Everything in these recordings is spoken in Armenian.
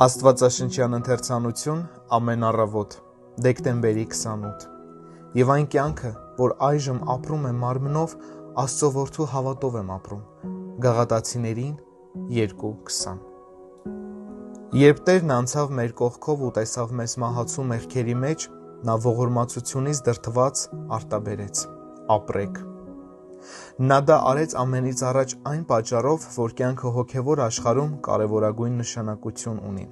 Աստվածաշնչյան ընթերցանություն ամեն առավոտ, դեկտեմբերի 28 Եվ այն կյանքը, որ այժմ ապրում եմ մարմնով, Աստծո որդու հավատով եմ ապրում։ Գաղատացիներին 2:20 Երբ Տերն անցավ մեր կողքով ու տեսավ մեզ մահացու մեղքերի մեջ, նա ողորմածությունից դրդված արտաբերեց. ապրեք։ Նա դա արեց ամենից առաջ այն պատճառով, որ կյանքը հոգևոր աշխարհում կարևորագույն նշանակություն ունի,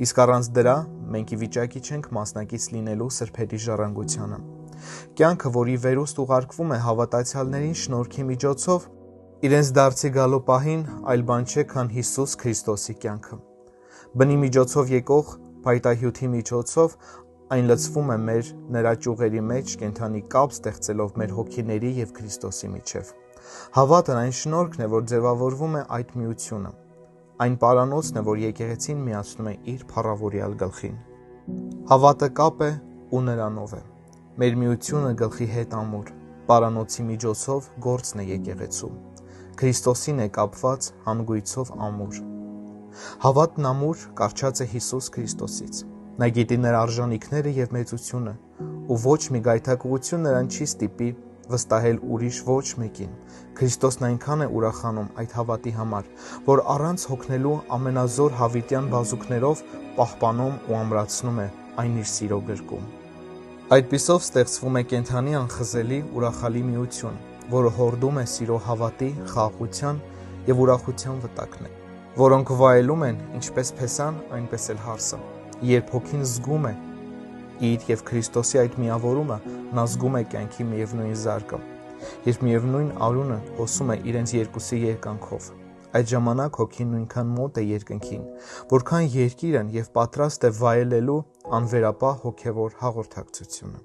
իսկ առանց դրա մենք ի վիճակի չենք մասնակից լինելու սրբերի ժառանգությանը։ Կյանքը, որի վերուստ ուղարկվում է հավատացյալներին շնորհքի միջոցով, իրենց դարձի գալու պահին այլ բան չէ, քան Հիսուս Քրիստոսի կյանքը։ Բնի միջոցով եկող փայտահյութի միջոցով այն լցվում է նրա ճյուղերի մեջ, կենդանի կապ ստեղծելով մեր հոգիների և Քրիստոսի միջև։ Հավատն այն շնորհքն է, որ ձևավորվում է այդ միությունը։ Այն պարանոցն է, որ եկեղեցին միացնում է իր փառավորյալ գլխին։ Հավատը կապ է ու նրանով է։ Մեր միությունը գլխի հետ ամուր, պարանոցի միջոցով գործն է եկեղեցու։ Քրիստոսին է կապված հանգույցով ամուր։ Հավատն ամուր կառչած է Հիսուս Քրիստոսից։ Նա գիտի նրա արժանիքները և մեծությունը, ու ոչ մի գայթակղություն նրան չի ստիպի վստահել ուրիշ ոչ մեկին։ Քրիստոսն այնքան է ուրախանում այդ հավատի համար, որ առանց հոգնելու ամենազոր հավիտյան բազուկներով պահպանում ու ամրացնում է այն իր սիրո գրկում։ Այդպիսով ստեղծվում է կենդանի անխզելի ուրախալի միություն, որը հորդում է սիրո հավատի, խաղաղության և ուրախության վտակներ, որոնք վայելում են ինչպես փեսան, այնպես էլ հարսը։ Երբ հոգին զգում է իր և Քրիստոսի այդ միավորումը, նա զգում է կյանքի միևնույն զարկը, երբ միևնույն արունը հոսում է իրենց երկուսի երկանքով։ Այդ ժամանակ հոգին նույնքան մոտ է երկնքին, որքան երկիրն և պատրաստ է վայելելու անվերապահ հոգևոր հաղորդակցությունը։